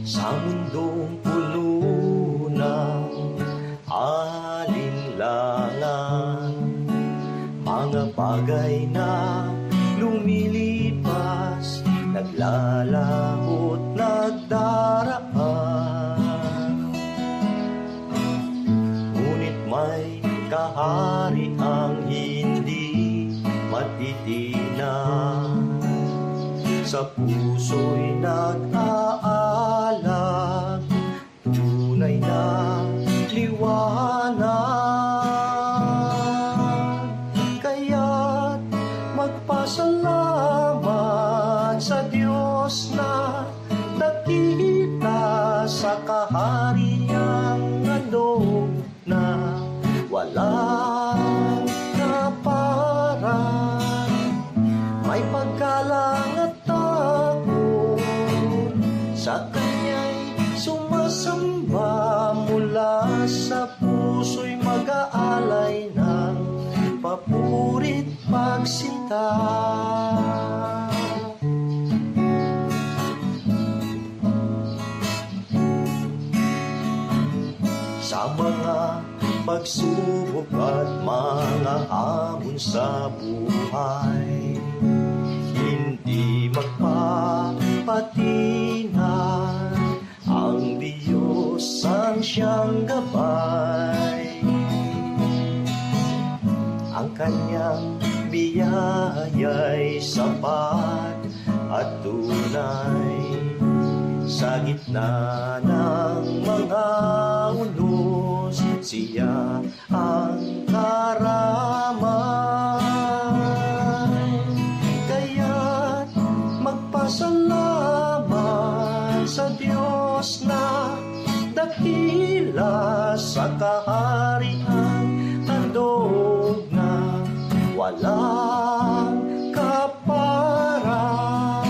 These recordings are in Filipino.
Sa mundong puno ng alinlangan, mga bagay na lumilipas, naglalahot, nagdaraan. Ngunit may kahariang hindi matitinag, sa puso'y nag-aalag, tunay na liwanag. Kaya't magpasalamat sa Diyos na nakita sa kahariang handog na walang kaparan. May paggalang at sa Kanya'y sumasamba, mula sa puso'y mag-aalay ng papuri't pagsinta. Sa mga pagsubok at mga hamon sa buhay, hindi magpapatinag, ang Diyos ang siyang gabay. Ang Kanyang biyaya'y sapat at tunay, sa gitna ng mga unos, siya ang karamay. Kaya't magpasalamat sa Diyos na dakila sa kaharian handog na walang kaparan.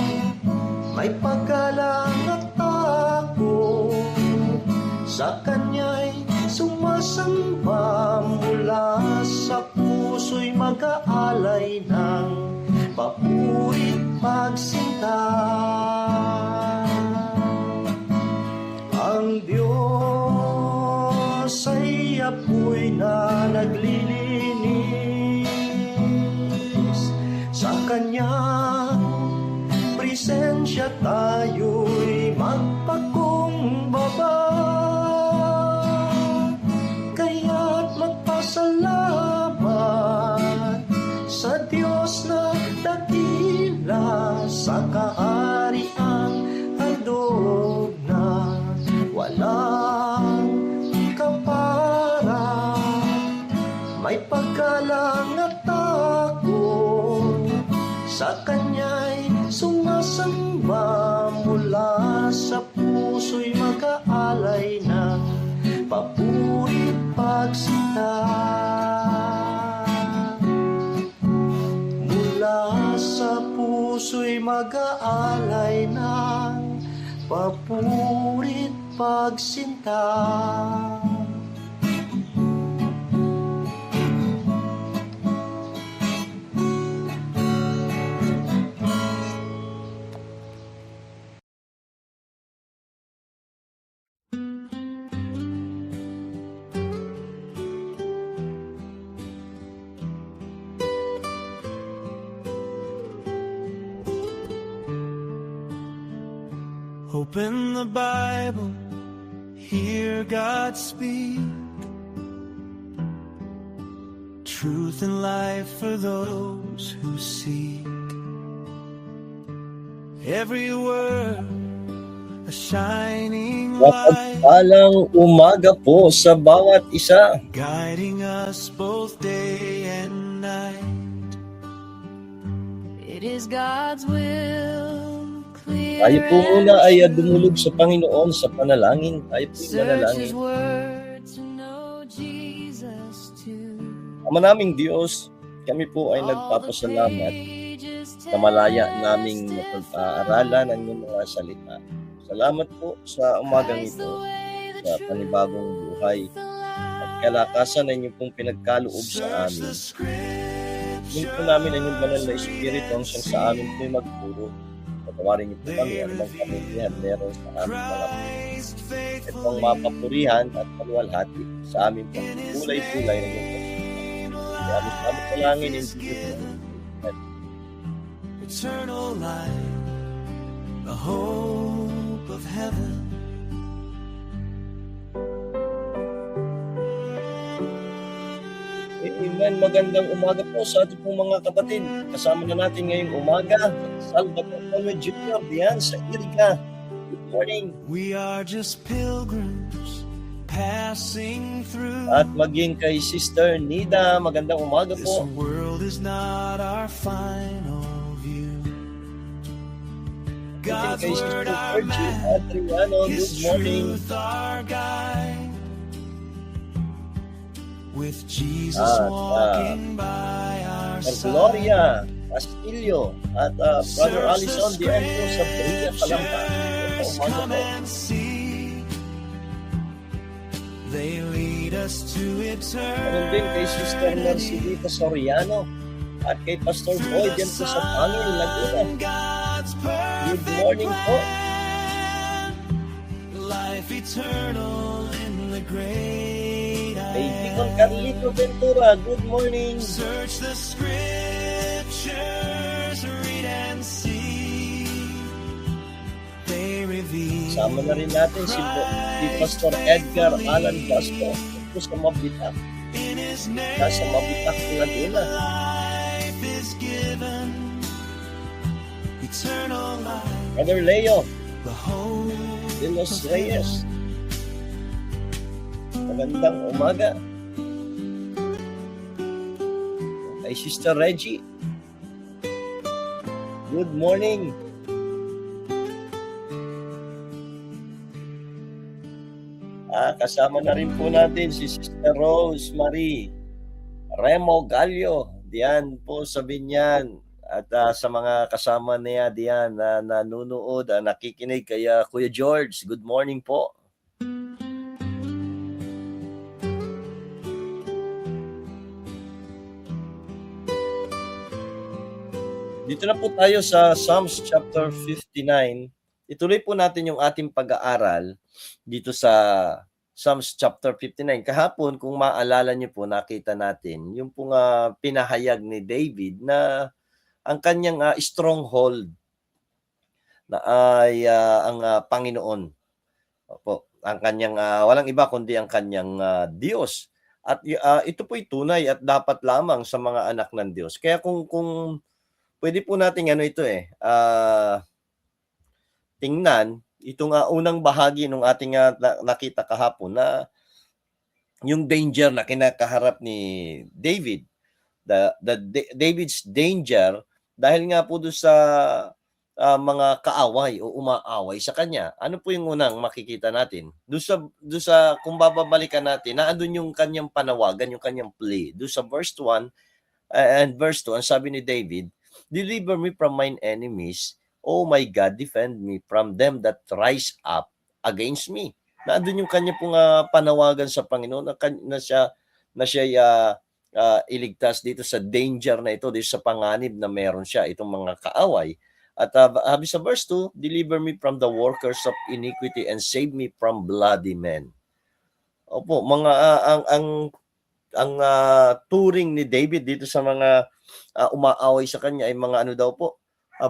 May paggalang at takot, sa Kanya'y sumasamba, mula sa puso'y mag-aalay ng papuri't pagsinta. Ang Diyos ay apoy na naglilinis, sa Kanyang presensya tayo'y magpakumbaba. Kaya't magpasalamat sa Diyos na dakila sa kahariang handog na walang kaparan. May paggalang at takot, sa Kanya'y sumasamba, mula sa puso'y mag-aalay ng papuri't pagsinta. Mula sa puso'y mag-aalay ng papuri't pagsinta. Open the Bible, hear God speak. Truth and life for those who seek. Every word, a shining light, Mapagpalang umaga po sa bawat isa. guiding us both day and night. It is God's will. Tayo po muna ay dumulog sa Panginoon sa panalangin. Tayo po ay manalangin. Ama naming Diyos, kami po ay nagpapasalamat sa malaya naming napag-aaralan ang iyong mga salita. Salamat po sa umagang ito, sa panibagong buhay. At kalakasan na inyong pong pinagkaloob sa amin. Hingin po namin ang inyong banal na Espiritu ang siyang sa amin po'y magturo. Patawarin niyo po kami ang mga kamilihan meron sa aming mga puso. Itong mapapurihan at paluwalhati sa aming pagkulay-kulay ng inyong pagkakas. Kaya aming palangin in Jesus' name. Eternal life, the hope of heaven. Amen. Magandang umaga po sa ating pong mga kapatid. Kasama na natin ngayong umaga, Salvador Conway Jr. diyan sa Iriga. Good morning. We are just pilgrims passing through. At maging kay Sister Nida, magandang umaga This po. world is not our final view. Maging God's kay Sister word our Virgie map, Adriano, His good morning. truth our guide. With Jesus At walking by our Sir side. Gloria Castillo at Brother Alison diyan po sa Bahia, Calamba. Magandang Scriptures umaga come po. and see. They lead us to Ganun din kay Sister Marcelita Soriano at kay Pastor Boy diyan po sa Pangil, Laguna. God's Good morning po. life eternal in the great Kay Deacon Carlito Ventura, good morning. Search the scriptures, read and see. They reveal Sama na rin natin si Pastor Edgar Alan Basco ito sa Mabitak. in His name. Nasa Mabitak, Laguna. Life is given, eternal life, Brother Leo the hope de los Reyes, magandang umaga. Kay Sister Reggie, good morning. Kasama na rin po natin si Sister Rosemary Remo Gallo, diyan po sa Binyan. At sa mga kasama niya diyan na nanunood, nakikinig, kaya Kuya George, good morning po. Dito na po tayo sa Psalms chapter 59. Ituloy po natin yung ating pag-aaral dito sa Psalms chapter 59. Kahapon, kung maalala niyo po, nakita natin yung pong pinahayag ni David na ang kanyang stronghold na ay ang Panginoon. Opo, ang kanyang walang iba kundi ang kanyang Diyos. At ito po'y tunay at dapat lamang sa mga anak ng Diyos. Kaya kung pwede po nating tingnan itong unang bahagi ng ating nakita kahapon na yung danger na kinakaharap ni David. David's danger dahil nga po doon sa mga kaaway o umaaway sa kanya. Ano po yung unang makikita natin? Doon sa kung bababalikan natin, naandun yung kanyang panawagan, yung kanyang plea. Doon sa verse 1 and verse 2, ang sabi ni David, "Deliver me from mine enemies, O my God, defend me from them that rise up against me." Naandun yung kanya pong panawagan sa Panginoon na siya iligtas dito sa danger na ito, dito sa panganib na meron siya, itong mga kaaway. At sabi sa verse 2, "Deliver me from the workers of iniquity and save me from bloody men." Opo, mga ang turing ni David dito sa mga umaaway sa kanya ay mga ano daw po,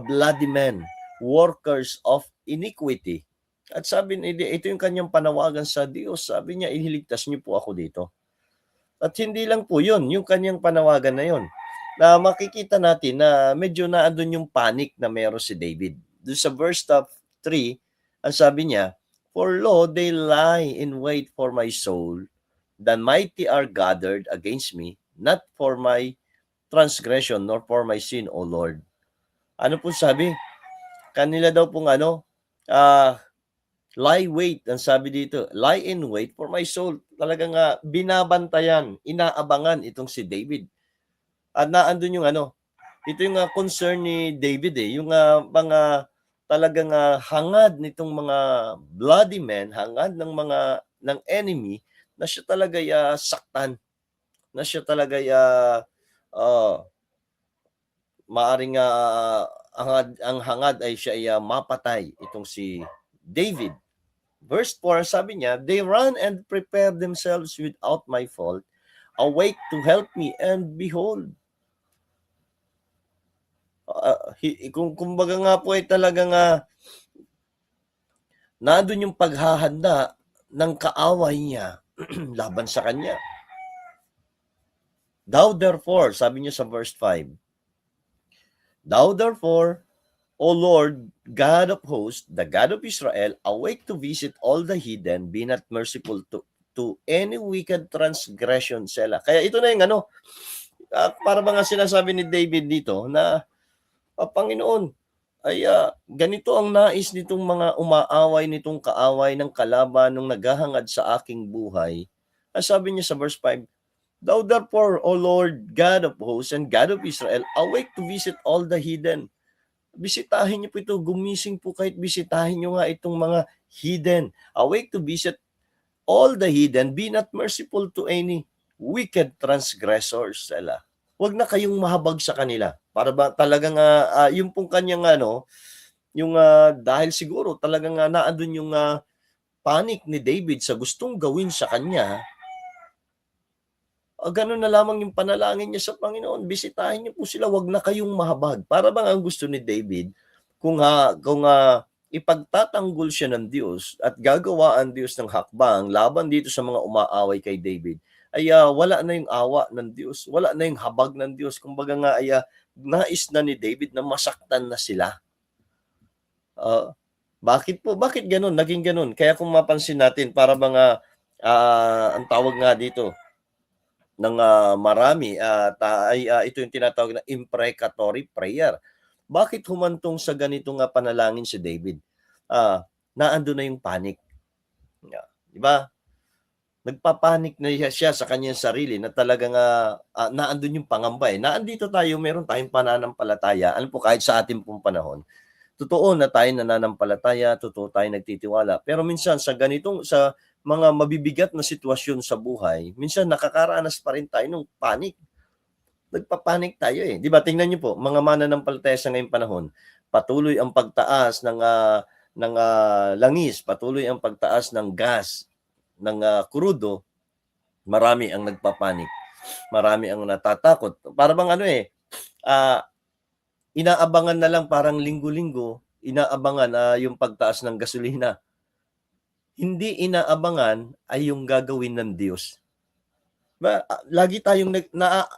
bloody men, workers of iniquity. At sabi niya, ito yung kanyang panawagan sa Diyos. Sabi niya, iligtas niyo po ako dito. At hindi lang po yun, yung kanyang panawagan na yun. Na makikita natin na medyo naandun yung panic na meron si David. Doon sa verse 3, ang sabi niya, "For lo, they lie in wait for my soul. The mighty are gathered against me, not for my transgression, nor for my sin, O Lord." Ano po sabi? Kanila daw pong lie wait, ang sabi dito, lie in wait for my soul. Talagang binabantayan, inaabangan itong si David. At naandun yung ito yung concern ni David yung mga talagang hangad nitong mga bloody men, hangad ng enemy na siya talaga saktan, na siya talaga maaring ang hangad ay siya mapatay, itong si David. Verse 4, sabi niya, "They run and prepare themselves without my fault, awake to help me, and behold." Kung kumbaga nga po ay talagang nandun yung paghahanda ng kaaway niya laban sa kanya. Thou therefore, sabi niya sa verse 5, "Thou therefore, O Lord, God of hosts, the God of Israel, awake to visit all the heathen, be not merciful to any wicked transgression." Sela. Kaya ito na yung para mga sinasabi ni David dito na, Panginoon, ay ganito ang nais nitong mga umaaway, nitong kaaway ng kalaban nung naghahangad sa aking buhay. Sabi niya sa verse 5, "Thou therefore, O Lord, God of hosts and God of Israel, awake to visit all the heathen." Bisitahin niyo po ito, gumising po kahit bisitahin niyo nga itong mga heathen. Awake to visit all the heathen, be not merciful to any wicked transgressors. Huwag na kayong mahabag sa kanila. Para ba talagang yung pong kanyang yung dahil siguro talagang naandun yung panic ni David sa gustong gawin sa kanya. Ganun na lamang yung panalangin niya sa Panginoon. Bisitahin niyo po sila, wag na kayong mahabag. Para bang ang gusto ni David, kung ipagtatanggol siya ng Diyos at gagawa ang Diyos ng hakbang laban dito sa mga umaaway kay David, ay wala na yung awa ng Diyos, wala na yung habag ng Diyos. Kumbaga nga ay nais na ni David na masaktan na sila. Bakit ganun? Naging ganun. Kaya kung mapansin natin, para mga ang tawag nga dito ng marami ito yung tinatawag na imprecatory prayer. Bakit humantong sa ganitong panalangin si David? Naando na yung panic. Di ba? Nagpapanik na siya sa kanyang sarili na talagang naandun yung pangamba. Naandito tayo, meron tayong pananampalataya. Ano po, kahit sa ating pong panahon, totoo na tayo nananampalataya, totoo tayo nagtitiwala. Pero minsan sa mga mabibigat na sitwasyon sa buhay, minsan nakakaranas pa rin tayo ng panic. Nagpapanik tayo eh. Di ba? Tingnan niyo po, mga mananampalataya sa ngayong panahon, patuloy ang pagtaas ng langis, patuloy ang pagtaas ng gas, ng krudo, marami ang nagpapanik. Marami ang natatakot. Para bang inaabangan na lang parang linggo-linggo, inaabangan yung pagtaas ng gasolina. Hindi inaabangan ay yung gagawin ng Diyos. Lagi tayong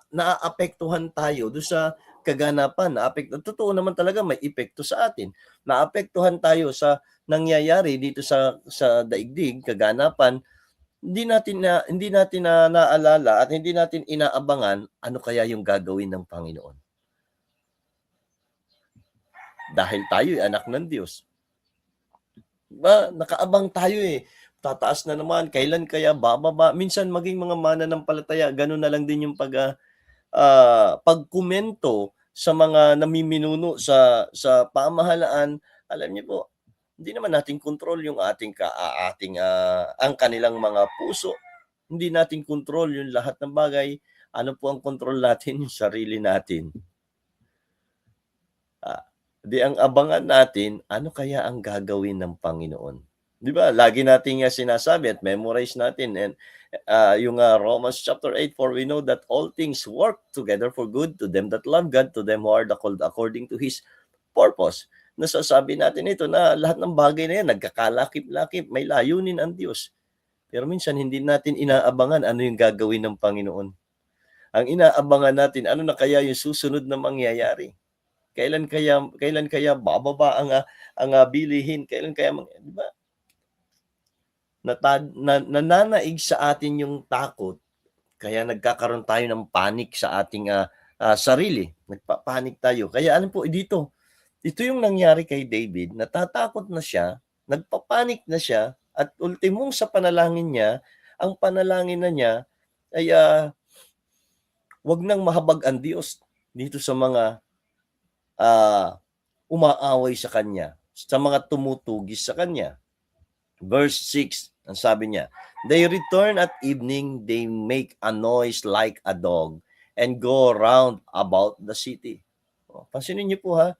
naaapektuhan tayo doon sa kaganapan. Totoo naman talaga may epekto sa atin. Naapektuhan tayo sa nangyayari dito sa daigdig, kaganapan. Hindi natin naalala at hindi natin inaabangan ano kaya yung gagawin ng Panginoon. Dahil tayo ay anak ng Diyos. Nakaabang tayo eh. Tataas na naman, kailan kaya bababa? Minsan maging mga mananampalataya, ganun na lang din yung pagkomento sa mga namiminuno sa pamahalaan. Alam niyo po, hindi naman natin kontrol yung ang kanilang mga puso. Hindi natin kontrol yung lahat ng bagay. Ano po ang kontrol natin? Yung sarili natin. Di ang abangan natin, ano kaya ang gagawin ng Panginoon? Di ba? Lagi nating sinasabi at memorize natin. And yung Romans chapter 8, "For we know that all things work together for good to them that love God, to them who are called according to His purpose." Nasasabi natin ito na lahat ng bagay na yan, nagkakalakip-lakip, may layunin ang Diyos. Pero minsan hindi natin inaabangan ano yung gagawin ng Panginoon. Ang inaabangan natin, ano na kaya yung susunod na mangyayari? Kailan kaya bababa ang bilihin? Kailan kaya di ba? Nananaig sa atin yung takot, kaya nagkakaroon tayo ng panic sa ating sarili. Nagpapanik tayo. Kaya alam po, ito yung nangyari kay David, natatakot na siya, nagpapanik na siya, at ultimong sa panalangin niya, ang panalangin na niya ay wag nang mahabag ang Diyos dito sa mga umaaway sa kanya, sa mga tumutugis sa kanya. Verse 6, Ang sabi niya, they return at evening, they make a noise like a dog and go round about the city. Pansinin niyo po ha,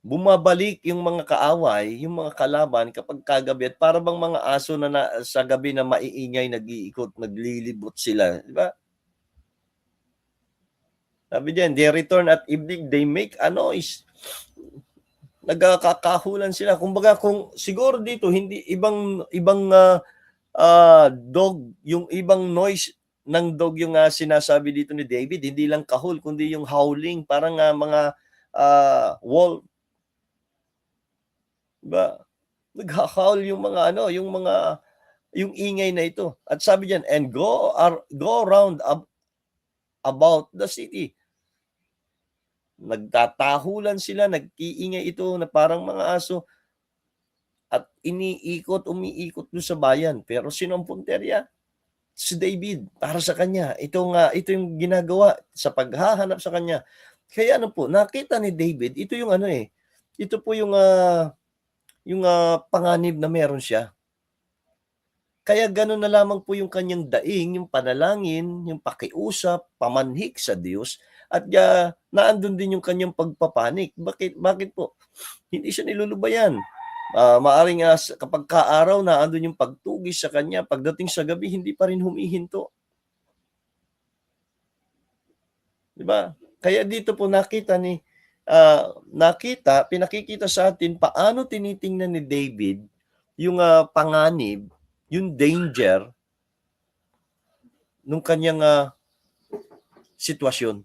bumabalik yung mga kaaway, yung mga kalaban kapag kagabi at para bang mga aso na sa gabi na maiingay, nag-iikot, naglilibot sila. Di ba? Sabi diyan, they return at evening, they make a noise. Nagkakahulan sila. Kumbaga kung siguro dito hindi ibang dog, yung ibang noise ng dog yung sinasabi dito ni David, hindi lang kahul kundi yung howling, parang mga wolf. Diba? Naghahowl yung mga yung ingay na ito. At sabi diyan, and go round about the city. Nagtatahulan sila, nag-iingay ito na parang mga aso at umiikot doon sa bayan. Pero sino ang punterya? Si David, para sa kanya. Ito yung ginagawa sa paghahanap sa kanya. Kaya nakita ni David, ito yung ito po yung panganib na meron siya. Kaya gano'n na lamang po yung kanyang daing, yung panalangin, yung pakiusap, pamanhik sa Diyos, at naandun din yung kanyang pagpapanik. Bakit po? Hindi siya nilulubayan. Maaring kapag kaaraw, naandun yung pagtugis sa kanya. Pagdating sa gabi, hindi pa rin humihinto. Diba? Kaya dito po pinakikita sa atin paano tinitingnan ni David yung panganib, yung danger nung kanyang sitwasyon.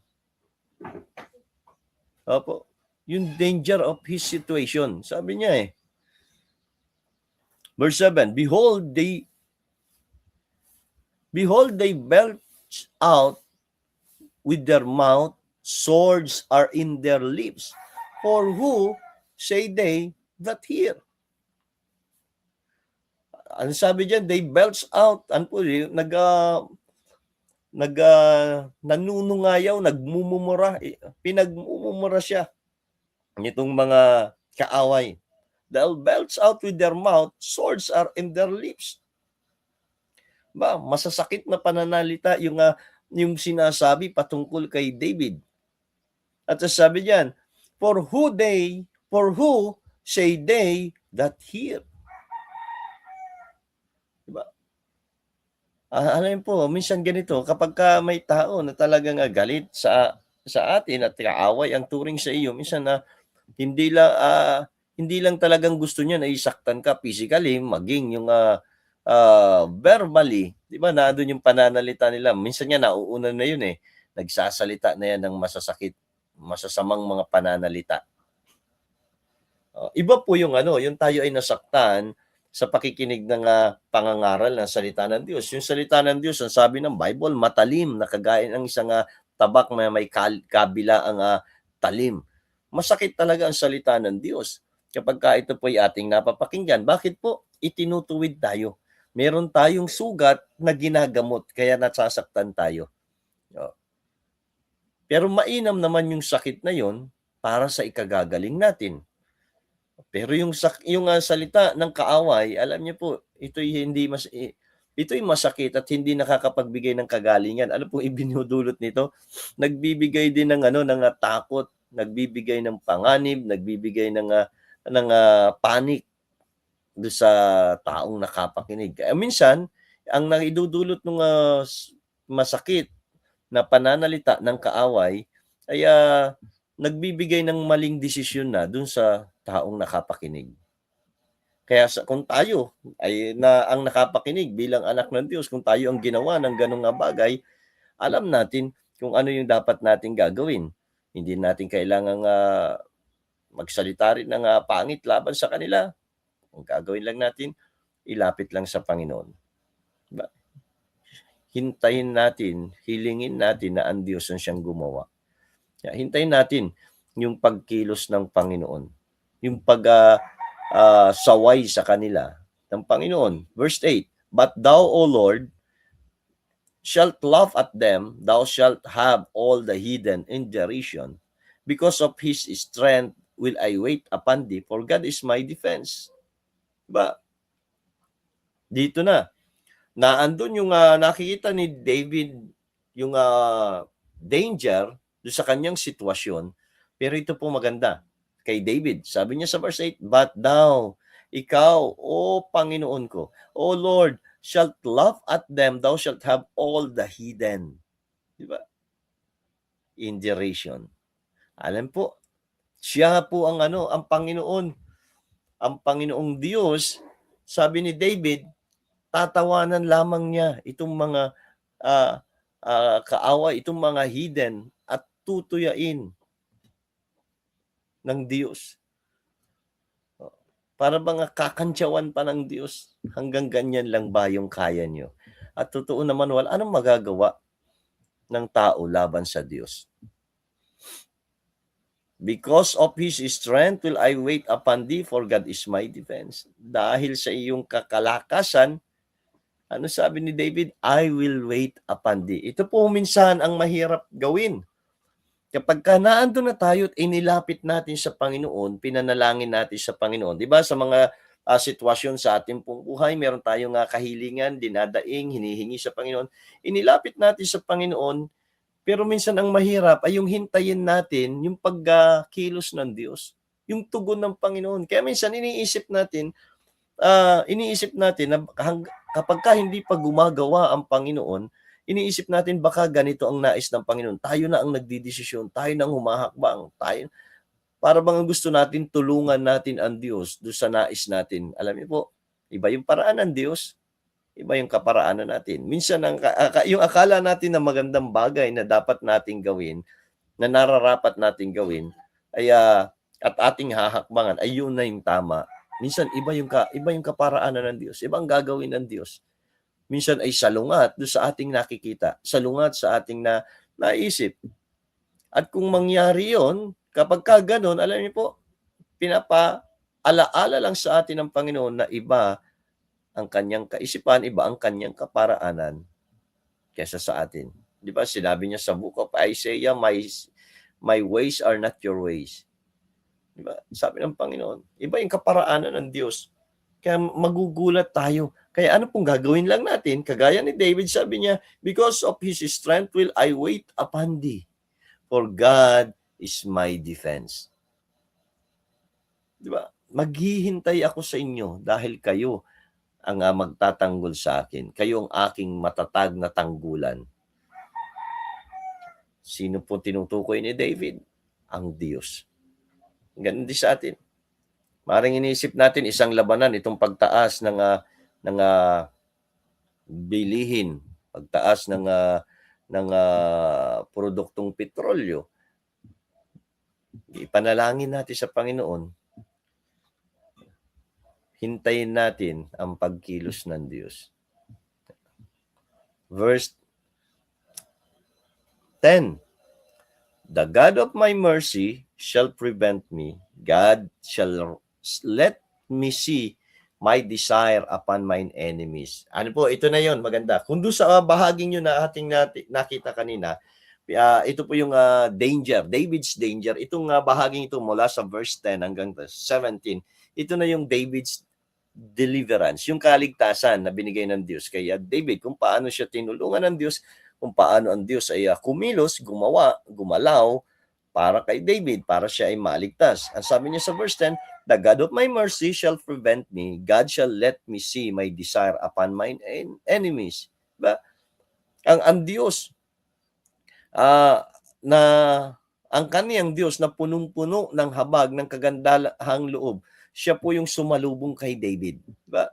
Opo, yung danger of his situation. Sabi niya verse 7, Behold, they belch out with their mouth, swords are in their lips. For who say they that hear? Ano sabi diyan? They belch out. Nanunungayaw, nagmumumura. Pinagmumura siya nitong mga kaaway. They'll belch out with their mouth, swords are in their lips. Masasakit na pananalita yung sinasabi patungkol kay David. At sabi diyan, for who say they that hear? Diba? Alam po, minsan ganito, kapag may tao na talagang galit sa atin at kaaway ang turing sa iyo, minsan hindi lang talagang gusto niya na isaktan ka physically, maging yung verbally, di ba, doon yung pananalita nila. Minsan nga nauuna na yun nagsasalita na yan ng masasamang mga pananalita. Iba po yung yung tayo ay nasaktan sa pakikinig ng pangangaral ng salita ng Diyos. Yung salita ng Diyos, ang sabi ng Bible, matalim na kagaya ng isang tabak na may kabila ang talim. Masakit talaga ang salita ng Diyos kapag ito po ay ating napapakinggan. Bakit po? Itinutuwid tayo. Meron tayong sugat na ginagamot, kaya nasasaktan tayo. Pero mainam naman yung sakit na yon para sa ikagagaling natin. Pero yung salita ng kaaway, alam niyo po, ito'y masakit at hindi nakakapagbigay ng kagalingan. Ano po ibinudulot nito? Nagbibigay din ng takot, nagbibigay ng panganib, nagbibigay ng panic do sa taong nakapakinig. Minsan, ang naidudulot ng masakit na pananalita ng kaaway ay nagbibigay ng maling desisyon na dun sa taong nakapakinig. Kaya kung tayo ay ang nakapakinig bilang anak ng Diyos, kung tayo ang ginawa ng ganung bagay, alam natin kung ano yung dapat nating gagawin. Hindi natin kailangang magsalita rin ng pangit laban sa kanila. Ang gagawin lang natin, ilapit lang sa Panginoon. Diba? Hintayin natin, hilingin natin na ang Diyos ang siyang gumawa. Hintayin natin yung pagkilos ng Panginoon. Yung saway sa kanila ng Panginoon. Verse 8, But thou, O Lord, shalt laugh at them, thou shalt have all the hidden in derision. Because of his strength will I wait upon thee, for God is my defense. Diba? Dito na andun yung nakikita ni David yung danger doon sa kanyang sitwasyon. Pero ito po maganda kay David. Sabi niya sa verse 8, "But thou, ikaw, O Panginoon ko, O Lord, shalt laugh at them, thou shalt have all the hidden." Di ba? In derision. Alam po, siya po ang ang Panginoon. Ang Panginoong Diyos, sabi ni David, tatawanan lamang niya itong mga kaaway, itong mga hidden at tutuyain ng Diyos. Para bang kakantyawan pa ng Diyos. Hanggang ganyan lang ba yung kaya nyo? At totoo naman, wala anong magagawa ng tao laban sa Diyos. Because of His strength will I wait upon thee, for God is my defense. Dahil sa iyong kakalakasan, ano sabi ni David? I will wait upon thee. Ito po minsan ang mahirap gawin. Kapag naandun na tayo at inilapit natin sa Panginoon, pinanalangin natin sa Panginoon. Di ba sa mga sitwasyon sa ating pong buhay, meron tayong kahilingan, dinadaing, hinihingi sa Panginoon. Inilapit natin sa Panginoon, pero minsan ang mahirap ay yung hintayin natin yung pagkilos ng Diyos, yung tugon ng Panginoon. Kaya minsan iniisip natin na kapag hindi pa gumagawa ang Panginoon, iniisip natin baka ganito ang nais ng Panginoon. Tayo na ang nagdidesisyon, tayo na ang humahakbang, tayo. Para bang gusto natin tulungan natin ang Diyos doon sa nais natin. Alam niyo po, iba yung paraan ng Diyos, iba yung kaparaanan natin. Minsan, yung akala natin na magandang bagay na dapat nating gawin, na nararapat nating gawin, ay, at ating hahakbangan, ay yun na yung tama. Minsan, iba yung kaparaanan ng Diyos. Iba ang gagawin ng Diyos. Minsan ay salungat doon sa ating nakikita. Salungat sa ating naisip. At kung mangyari yon, kapag gano'n, alam niyo po, pinapaalaala lang sa atin ng Panginoon na iba ang kanyang kaisipan, iba ang kanyang kaparaanan kaysa sa atin. Di ba? Sinabi niya sa book of Isaiah, my ways are not your ways. Di ba? Sabi ng Panginoon, iba yung kaparaanan ng Diyos. Kaya magugulat tayo. Kaya ano pong gagawin lang natin? Kagaya ni David, sabi niya, because of His strength will I wait upon thee, for God is my defense. Di ba? Maghihintay ako sa inyo dahil kayo ang magtatanggol sa akin. Kayo ang aking matatag na tanggulan. Sino po tinutukoy ni David? Ang Diyos. Ganun din sa atin. Maring iniisip natin isang labanan itong pagtaas ng bilihin, pagtaas ng produktong petrolyo. Ipanalangin natin sa Panginoon. Hintayin natin ang pagkilos ng Diyos. Verse 10. The God of my mercy shall prevent me. God shall let me see my desire upon mine enemies. Ano po, ito na yon, maganda. Kung doon sa bahaging yun na ating nakita kanina, ito po yung danger, David's danger. Itong bahaging ito mula sa verse 10 hanggang 17, ito na yung David's deliverance, yung kaligtasan na binigay ng Diyos kay David, kung paano siya tinulungan ng Diyos, kung paano ang Diyos ay kumilos, gumalaw para kay David, para siya ay maligtas. Ang sabi niya sa verse 10, the God of my mercy shall prevent me, God shall let me see my desire upon mine enemies. Diba? Ang Diyos, ang kaniyang Diyos na punong-puno ng habag, ng kagandahang loob, siya po yung sumalubong kay David. Diba?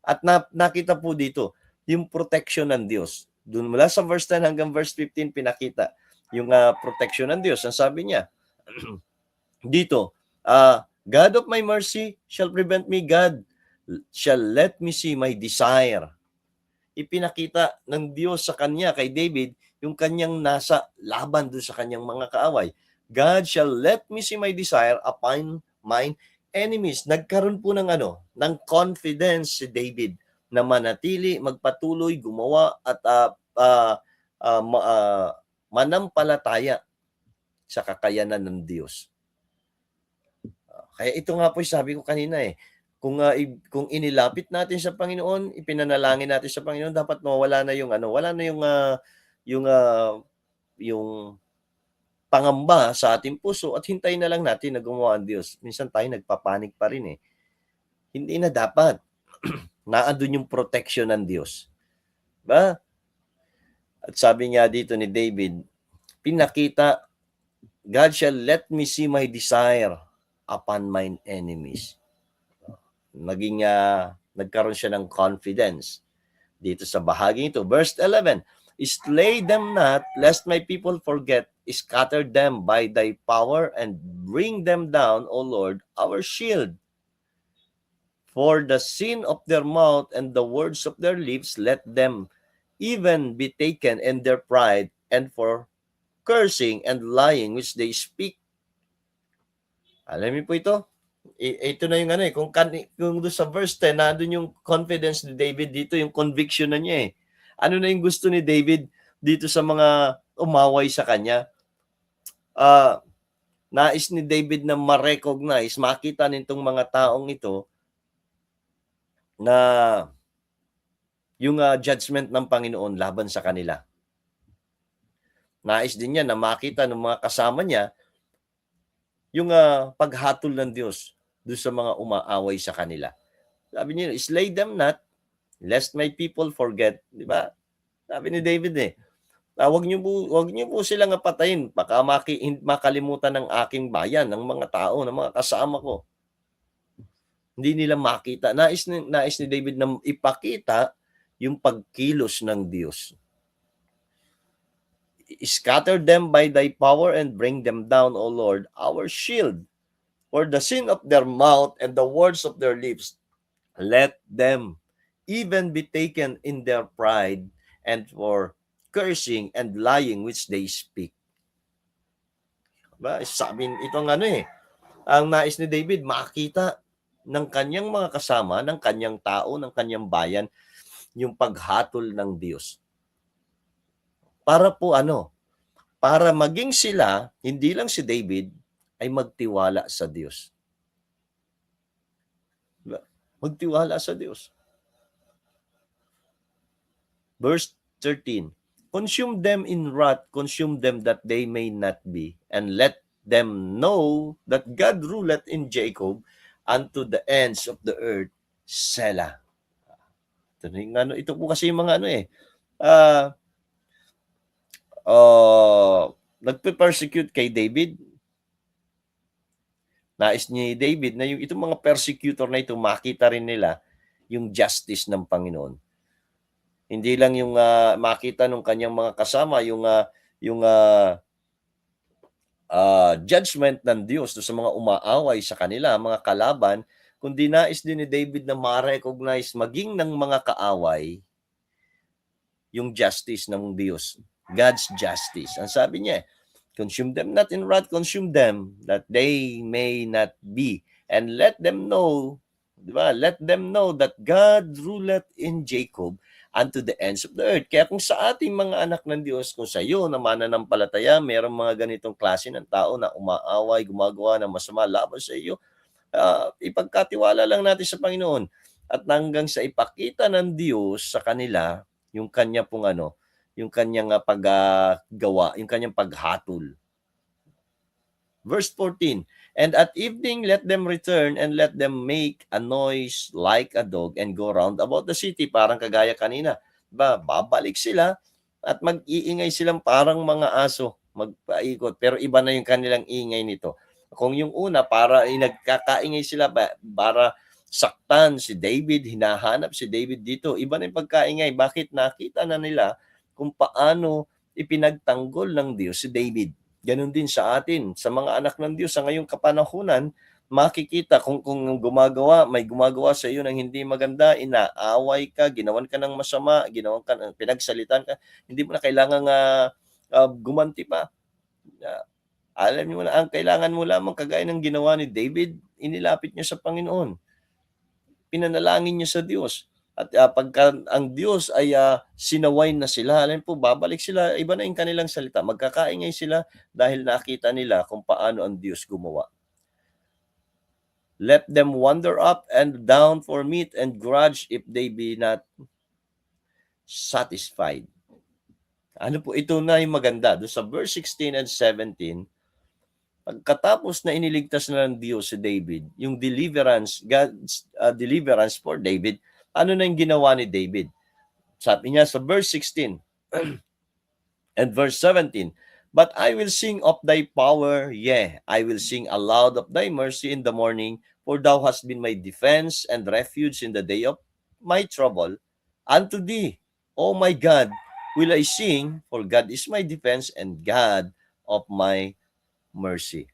At nakita po dito, yung protection ng Diyos. Doon mula sa verse 10 hanggang verse 15, pinakita yung protection ng Diyos. Ang sabi niya, dito, God of my mercy shall prevent me, God shall let me see my desire. Ipinakita ng Diyos sa kanya, kay David, yung kanyang nasa laban doon sa kanyang mga kaaway. God shall let me see my desire upon mine enemies. Nagkaroon po ng ng confidence si David na manatili, magpatuloy, gumawa at manampalataya sa kakayanan ng Diyos. Kaya ito nga po sabi ko kanina kung inilapit natin sa Panginoon, ipinanalangin natin sa Panginoon, dapat mawala na yung wala na yung, yung pangamba sa ating puso at hintayin na lang natin na gumawa ang Diyos. Minsan tayo nagpapanik pa rin, eh. Hindi na dapat. Naandun yung protection ng Diyos. Ba? At sabi nga dito ni David, pinakita, God shall let me see my desire upon mine enemies. Nagkaroon siya ng confidence dito sa bahaging ito. Verse 11, slay them not, lest my people forget, scatter them by thy power, and bring them down, O Lord, our shield. For the sin of their mouth and the words of their lips, let them even be taken in their pride, and for cursing and lying which they speak. Alam niyo po ito? Ito na yung kung doon sa verse 10, nandun yung confidence ni David dito, yung conviction na niya, eh. Ano na yung gusto ni David dito sa mga umaway sa kanya? Nais ni David na ma-recognize, makita nitong mga taong ito na yung judgment ng Panginoon laban sa kanila. Nais din niya na makita ng mga kasama niya yung paghatol ng Diyos doon sa mga umaaway sa kanila. Sabi niya, slay them not, lest my people forget. Di ba? Sabi ni David, wag niyo po silang patayin, baka makalimutan ng aking bayan, ng mga tao, ng mga kasama ko. Hindi nila makita. Nais ni David na ipakita yung pagkilos ng Diyos. Scatter them by thy power and bring them down, O Lord, our shield. For the sin of their mouth and the words of their lips, let them even be taken in their pride, and for cursing and lying which they speak. Ba, sabi itong ang nais ni David, makita ng kanyang mga kasama, ng kanyang tao, ng kanyang bayan, yung paghatol ng Diyos. Para po para maging sila, hindi lang si David, ay magtiwala sa Diyos. Magtiwala sa Diyos. Verse 13, consume them in wrath, consume them that they may not be, and let them know that God ruleth in Jacob unto the ends of the earth, Selah. Ito po kasi yung mga nagpe-persecute kay David. Nais ni David na yung itong mga persecutor na ito, makita rin nila yung justice ng Panginoon. Hindi lang yung makita ng kanyang mga kasama yung judgment ng Diyos sa mga umaaway sa kanila, mga kalaban, kundi nais din ni David na ma-recognize maging ng mga kaaway yung justice ng Diyos, God's justice. Ang sabi niya, consume them not in wrath, consume them that they may not be, and let them know, di ba? Let them know that God ruleth in Jacob unto the ends of the earth. Kaya kung sa ating mga anak ng Diyos, kung sa iyo na mananampalataya, mayroong mga ganitong klase ng tao na umaaway, gumagawa ng masama laban sa iyo, ipagkatiwala lang natin sa Panginoon at hanggang sa ipakita ng Diyos sa kanila yung kanya pong yung kanyang paggawa, yung kanyang paghatol. Verse 14, and at evening let them return and let them make a noise like a dog and go round about the city. Parang kagaya kanina, diba? Babalik sila at mag-iingay silang parang mga aso, magpaikot. Pero iba na yung kanilang ingay nito. Kung yung una, para nagkakaingay sila para saktan si David, hinahanap si David dito. Iba na yung pagkaingay. Bakit? Nakita na nila kung paano ipinagtanggol ng Diyos si David. Ganon din sa atin, sa mga anak ng Diyos sa ngayong kapanahunan, makikita kung may gumagawa sa iyo ng hindi maganda, inaaway ka, ginawan ka ng masama, pinagsalitan ka, hindi mo na kailangan gumanti pa. Alam niyo na, ang kailangan mo lamang kagaya ng ginawa ni David, inilapit niya sa Panginoon. Pinanalangin niya sa Diyos. At pagka ang Diyos ay sinaway na sila, alam po, babalik sila, iba na yung kanilang salita. Magkakaingay sila dahil nakita nila kung paano ang Diyos gumawa. Let them wander up and down for meat and grudge if they be not satisfied. Ano po, ito na yung maganda. Doon sa verse 16 and 17, pagkatapos na iniligtas na ng Diyos si David, yung deliverance, God's deliverance for David, ano na yung ginawa ni David? Sabi niya sa verse 16 and verse 17, But I will sing of thy power, yea, I will sing aloud of thy mercy in the morning, for thou hast been my defense and refuge in the day of my trouble. Unto thee, O my God, will I sing, for God is my defense and God of my mercy.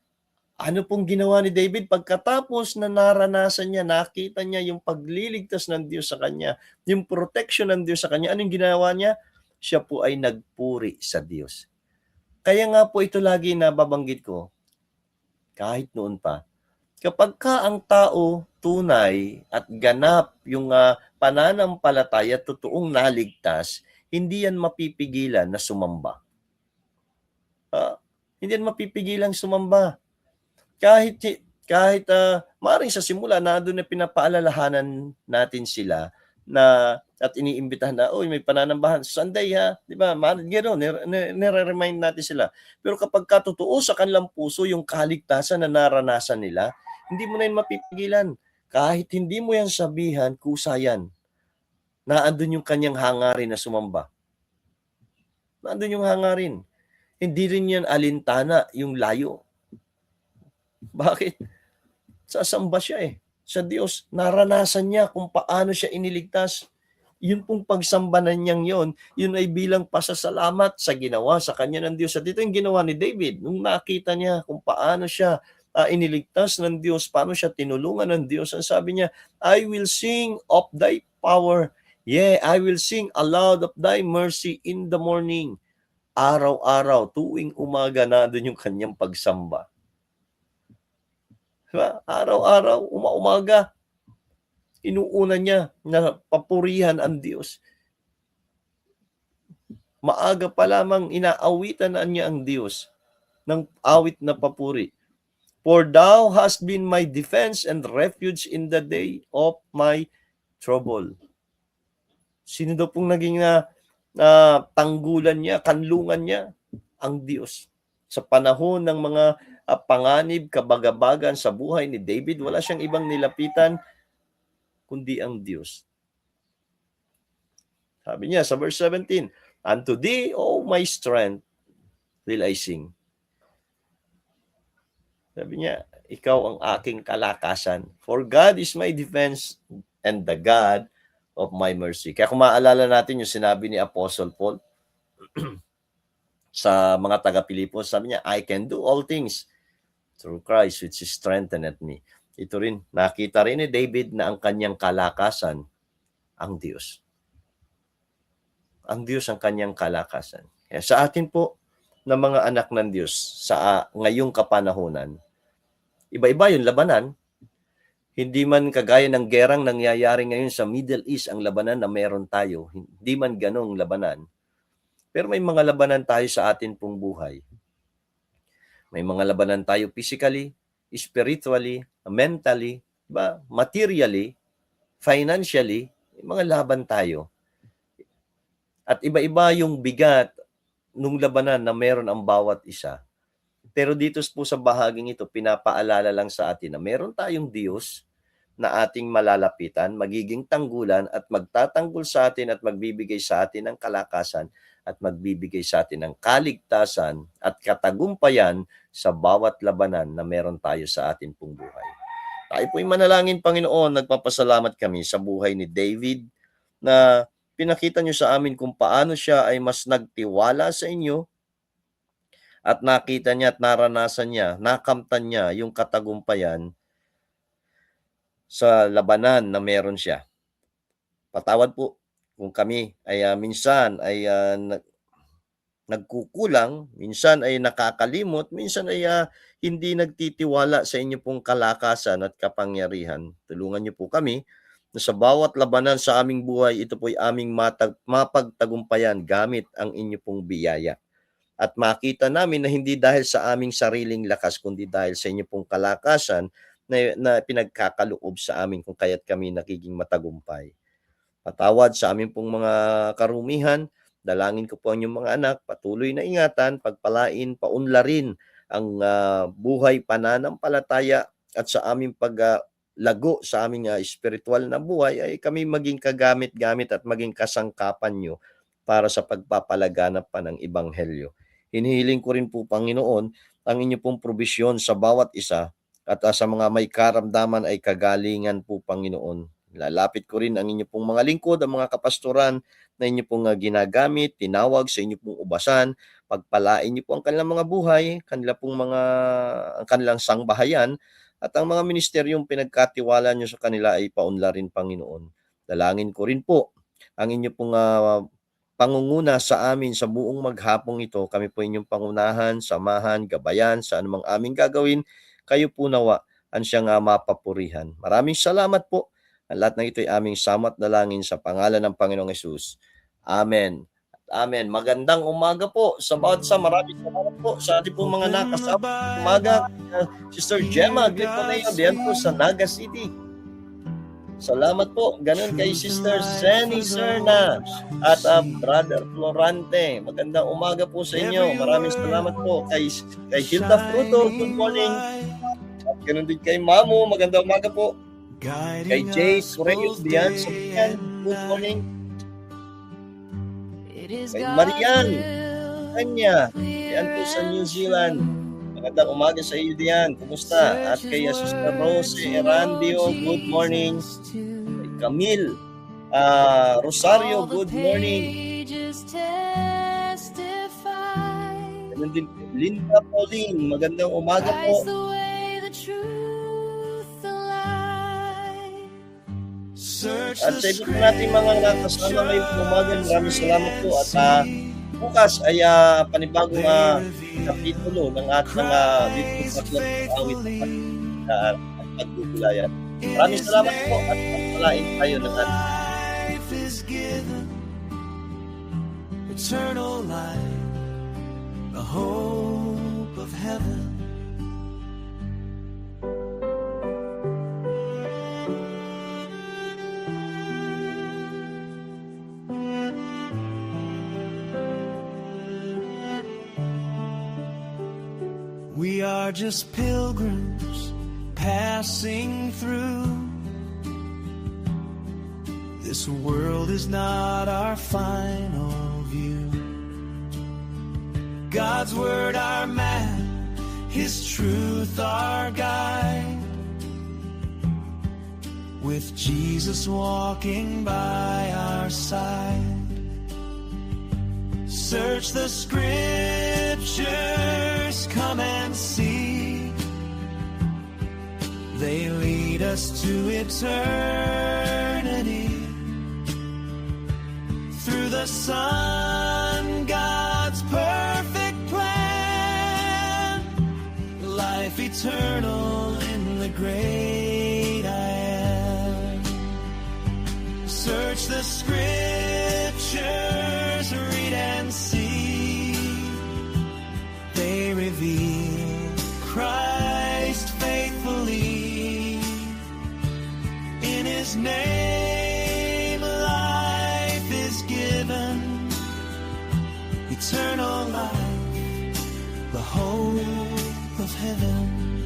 Ano pong ginawa ni David pagkatapos na naranasan niya, nakita niya yung pagliligtas ng Diyos sa kanya, yung protection ng Diyos sa kanya, anong ginawa niya? Siya po ay nagpuri sa Diyos. Kaya nga po ito lagi nababanggit ko, kahit noon pa, kapag ka ang tao tunay at ganap yung pananampalataya, totoong naligtas, hindi yan mapipigilan na sumamba. Hindi yan mapipigilan sumamba. Kahit maaaring sa simula na doon na pinapaalalahanan natin sila na at iniimbitahan na, may pananambahan sa Sunday ha, di ba? Gano'n, nire-remind natin sila. Pero kapag katotoo sa kanilang puso yung kaligtasan na naranasan nila, hindi mo na yun mapipigilan. Kahit hindi mo yan sabihan, kusa yan. Naandun yung kanyang hangarin na sumamba. Naandun yung hangarin. Hindi rin yan alintana, yung layo. Bakit? Sasamba siya sa Diyos. Naranasan niya kung paano siya iniligtas. Yun pong pagsambanan niyang yun ay bilang pasasalamat sa ginawa sa kanya ng Diyos. At ito yung ginawa ni David. Nung nakita niya kung paano siya iniligtas ng Diyos, paano siya tinulungan ng Diyos, ang sabi niya, I will sing of thy power. Yeah, I will sing aloud of thy mercy in the morning. Araw-araw, tuwing umaga na doon yung kanyang pagsamba. Diba? Araw-araw, umaga, inuuna niya na papurihan ang Diyos. Maaga pa lamang inaawitan na niya ang Diyos ng awit na papuri. For thou hast been my defense and refuge in the day of my trouble. Sino daw pong naging tanggulan niya, kanlungan niya? Ang Diyos. Sa panahon ng mga panganib, kabagabagan sa buhay ni David, wala siyang ibang nilapitan kundi ang Diyos. Sabi niya sa verse 17, Unto thee, O my strength, will I sing. Sabi niya, ikaw ang aking kalakasan. For God is my defense and the God of my mercy. Kaya kung maalala natin yung sinabi ni Apostle Paul sa mga taga-Pilipos, sabi niya, I can do all things through Christ which strengtheneth me. Ito rin, nakita rin ni David na ang kanyang kalakasan, ang Diyos. Ang Diyos ang kanyang kalakasan. Kaya sa atin po, na mga anak ng Diyos sa ngayong kapanahunan, iba-iba yung labanan. Hindi man kagaya ng gerang nangyayari ngayon sa Middle East ang labanan na meron tayo. Hindi man ganong labanan. Pero may mga labanan tayo sa atin pong buhay. May mga labanan tayo physically, spiritually, mentally, diba? Materially, financially, may mga laban tayo. At iba-iba yung bigat nung labanan na meron ang bawat isa. Pero dito po sa bahaging ito, pinapaalala lang sa atin na meron tayong Diyos na ating malalapitan, magiging tanggulan at magtatanggol sa atin at magbibigay sa atin ng kalakasan at magbibigay sa atin ng kaligtasan at katagumpayan sa bawat labanan na meron tayo sa atin pong buhay. Tayo po'y manalangin, Panginoon, nagpapasalamat kami sa buhay ni David na pinakita niyo sa amin kung paano siya ay mas nagtiwala sa inyo at nakita niya at naranasan niya, nakamtan niya yung katagumpayan sa labanan na meron siya. Patawad po kung kami ay minsan ay nagkukulang, minsan ay nakakalimot, minsan ay hindi nagtitiwala sa inyo pong kalakasan at kapangyarihan. Tulungan niyo po kami na sa bawat labanan sa aming buhay, ito po'y aming mapagtagumpayan gamit ang inyo pong biyaya. At makita namin na hindi dahil sa aming sariling lakas, kundi dahil sa inyo pong kalakasan na pinagkakaloob sa amin kung kaya't kami nagiging matagumpay. Patawad sa amin pong mga karumihan. Dalangin ko po ang inyong mga anak, patuloy na ingatan, pagpalain, paunlarin ang buhay pananampalataya at sa aming paglago sa aming espiritual na buhay ay kami maging kagamit-gamit at maging kasangkapan nyo para sa pagpapalaganap pa ng Ebanghelyo. Hinihiling ko rin po, Panginoon, ang inyo pong probisyon sa bawat isa at sa mga may karamdaman ay kagalingan po, Panginoon. Lalapit ko rin ang inyo pong mga lingkod, ang mga kapastoran na inyo pong ginagamit, tinawag sa inyo pong ubasan, pagpalain niyo po ang kanilang mga buhay, ang kanilang sangbahayan, at ang mga ministeryong pinagkatiwala niyo sa kanila ay paunlarin, Panginoon. Dalangin ko rin po ang inyo pong pangunguna sa amin sa buong maghapong ito. Kami po inyong pangunahan, samahan, gabayan sa anumang aming gagawin. Kayo po nawa ang siyang mapapurihan. Maraming salamat po. Ang lahat ng ito ay aming samot dalangin sa pangalan ng Panginoong Hesus. Amen. Amen. Magandang umaga po sa bawat isa. Maraming salamat po sa ating pong mga nakasama. Umaga, Sister Gemma Gliponeo, diyan po sa Naga City. Salamat po. Ganun kay Sister Zenny Serna at Brother Florante. Magandang umaga po sa inyo. Maraming salamat po kay Hilda Fruto. Good morning. At ganun din kay Mamu. Magandang umaga po. Kay Jay Correos diyan sa Pian. Good morning. Kay Marian Kanya diyan po sa New Zealand. Magandang umaga sa iyo diyan. Kumusta? At kay Sister Rose Erandio, good morning. Kay Camille Rosario, good morning. Ganun din Linda Pauline, magandang umaga po. At sa iba po natin mga nakasama ngayong umaga, maraming salamat po. At bukas ay panibagong kapitulo ng ating dito sa awit at pagbubulayan. Maraming salamat po at pagpalain tayo ng ating eternal life, the hope of heaven. We are just pilgrims passing through. This world is not our final view. God's word our map, His truth our guide. With Jesus walking by our side. Search the scriptures, come and see. They lead us to eternity. Through the Son, God's perfect plan. Life eternal in the great I am. Search the scriptures, read and see. They reveal Christ faithfully. In His name life is given, eternal life, the hope of heaven.